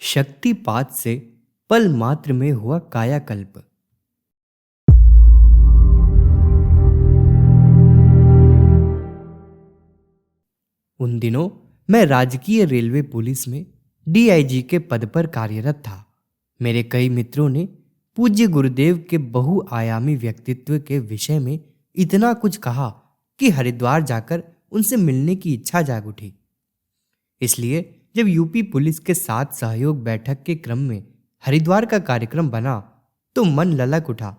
शक्तिपात से पल मात्र में हुआ कायाकल्प। उन दिनों मैं राजकीय रेलवे पुलिस में डीआईजी के पद पर कार्यरत था। मेरे कई मित्रों ने पूज्य गुरुदेव के बहुआयामी व्यक्तित्व के विषय में इतना कुछ कहा कि हरिद्वार जाकर उनसे मिलने की इच्छा जाग उठी। इसलिए जब यूपी पुलिस के साथ सहयोग बैठक के क्रम में हरिद्वार का कार्यक्रम बना तो मन ललक उठा।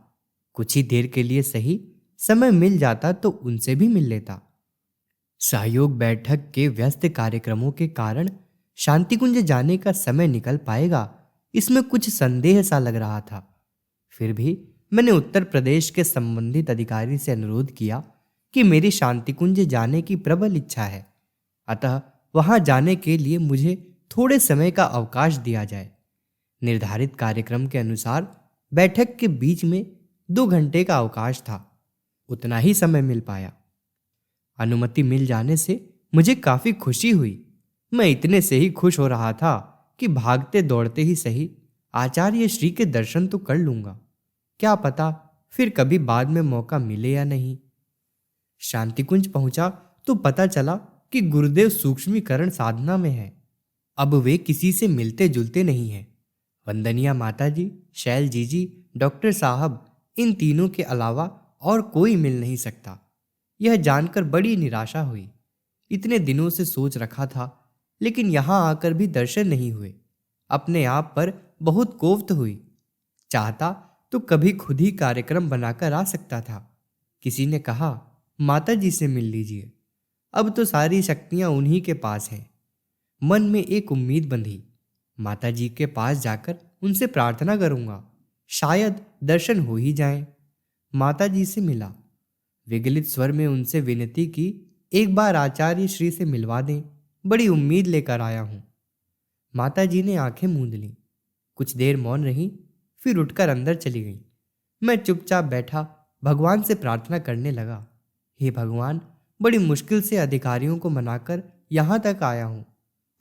कुछ ही देर के लिए सही समय मिल जाता तो उनसे भी मिल लेता। सहयोग बैठक के व्यस्त कार्यक्रमों के कारण शांतिकुंज जाने का समय निकल पाएगा, इसमें कुछ संदेह सा लग रहा था। फिर भी मैंने उत्तर प्रदेश के संबंधित अधिकारी से अनुरोध किया कि मेरी शांतिकुंज जाने की प्रबल इच्छा है, अतः वहां जाने के लिए मुझे थोड़े समय का अवकाश दिया जाए। निर्धारित कार्यक्रम के अनुसार बैठक के बीच में 2 घंटे का अवकाश था। उतना ही समय मिल पाया। अनुमति मिल जाने से मुझे काफी खुशी हुई। मैं इतने से ही खुश हो रहा था कि भागते दौड़ते ही सही आचार्य श्री के दर्शन तो कर लूंगा। क्या पता फिर कभी बाद में मौका मिले या नहीं। शांतिकुंज पहुंचा तो पता चला कि गुरुदेव सूक्ष्मीकरण साधना में है। अब वे किसी से मिलते जुलते नहीं हैं। वंदनिया माताजी, शैल जीजी, डॉक्टर साहब, इन तीनों के अलावा और कोई मिल नहीं सकता। यह जानकर बड़ी निराशा हुई। इतने दिनों से सोच रखा था, लेकिन यहां आकर भी दर्शन नहीं हुए। अपने आप पर बहुत कोफ्त हुई। चाहता तो कभी खुद ही कार्यक्रम बनाकर आ सकता था। किसी ने कहा माताजी से मिल लीजिए, अब तो सारी शक्तियां उन्हीं के पास हैं। मन में एक उम्मीद बंधी, माताजी के पास जाकर उनसे प्रार्थना करूंगा, शायद दर्शन हो ही जाएं। माताजी से मिला। विगलित स्वर में उनसे विनती की, एक बार आचार्य श्री से मिलवा दें, बड़ी उम्मीद लेकर आया हूं। माताजी ने आंखें मूंद लीं। कुछ देर मौन रही, फिर उठकर अंदर चली गई। मैं चुपचाप बैठा भगवान से प्रार्थना करने लगा, हे भगवान, बड़ी मुश्किल से अधिकारियों को मनाकर यहां तक आया हूं।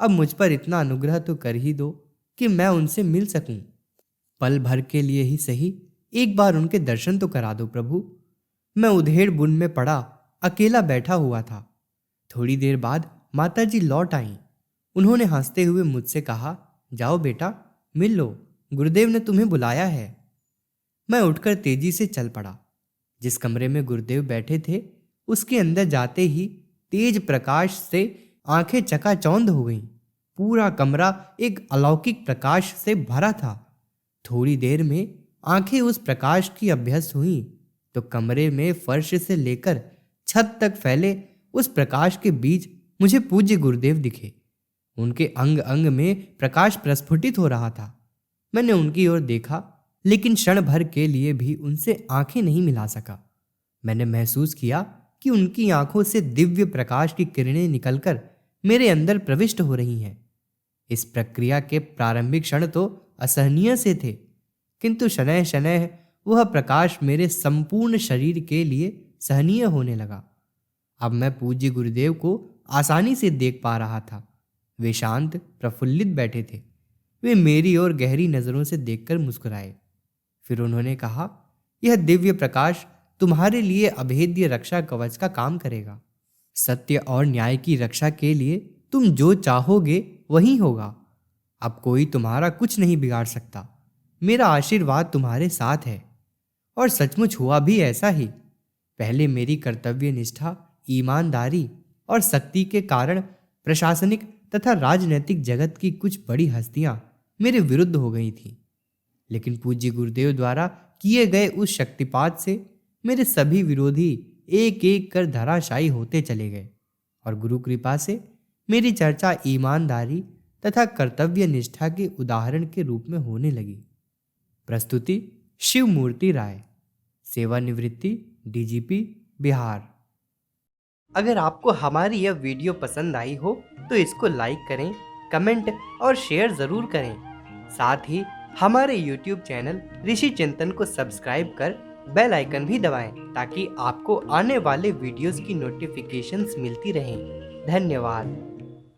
अब मुझ पर इतना अनुग्रह तो कर ही दो कि मैं उनसे मिल सकूं। पल भर के लिए ही सही एक बार उनके दर्शन तो करा दो प्रभु। मैं उधेड़ बुन में पड़ा अकेला बैठा हुआ था। थोड़ी देर बाद माताजी लौट आईं। उन्होंने हंसते हुए मुझसे कहा, जाओ बेटा, मिल लो, गुरुदेव ने तुम्हें बुलाया है। मैं उठकर तेजी से चल पड़ा। जिस कमरे में गुरुदेव बैठे थे उसके अंदर जाते ही तेज प्रकाश से आंखें चकाचौंध हो गईं। पूरा कमरा एक अलौकिक प्रकाश से भरा था। थोड़ी देर में आंखें उस प्रकाश की अभ्यस्त हुईं तो कमरे में फर्श से लेकर छत तक फैले उस प्रकाश के बीच मुझे पूज्य गुरुदेव दिखे। उनके अंग अंग में प्रकाश प्रस्फुटित हो रहा था। मैंने उनकी ओर देखा, लेकिन क्षण भर के लिए भी उनसे आंखें नहीं मिला सका। मैंने महसूस किया कि उनकी आंखों से दिव्य प्रकाश की किरणें निकलकर मेरे अंदर प्रविष्ट हो रही हैं। इस प्रक्रिया के प्रारंभिक क्षण तो असहनीय से थे, किंतु शनैः शनैः वह प्रकाश मेरे संपूर्ण शरीर के लिए सहनीय होने लगा। अब मैं पूज्य गुरुदेव को आसानी से देख पा रहा था। वे शांत प्रफुल्लित बैठे थे। वे मेरी ओर गहरी नजरों से देखकर मुस्कुराए। फिर उन्होंने कहा, यह दिव्य प्रकाश तुम्हारे लिए अभेद्य रक्षा कवच का काम करेगा। सत्य और न्याय की रक्षा के लिए तुम जो चाहोगे वही होगा। अब कोई तुम्हारा कुछ नहीं बिगाड़ सकता। मेरा आशीर्वाद तुम्हारे साथ है। और सचमुच हुआ भी ऐसा ही। पहले मेरी कर्तव्य निष्ठा, ईमानदारी और शक्ति के कारण प्रशासनिक तथा राजनैतिक जगत की कुछ बड़ी हस्तियां मेरे विरुद्ध हो गई थीं, लेकिन पूज्य गुरुदेव द्वारा किए गए उस शक्तिपात से मेरे सभी विरोधी एक एक कर धराशायी होते चले गए और गुरु कृपा से मेरी चर्चा ईमानदारी तथा कर्तव्य निष्ठा के उदाहरण के रूप में होने लगी। प्रस्तुति शिवमूर्ति राय, सेवानिवृत्ति, डीजीपी, बिहार। अगर आपको हमारी यह वीडियो पसंद आई हो तो इसको लाइक करें, कमेंट और शेयर ज़रूर करें। साथ ही हमारे YouTube चैनल ऋषि चिंतन को सब्सक्राइब कर बेल आइकन भी दबाएं ताकि आपको आने वाले वीडियोस की नोटिफिकेशंस मिलती रहें। धन्यवाद।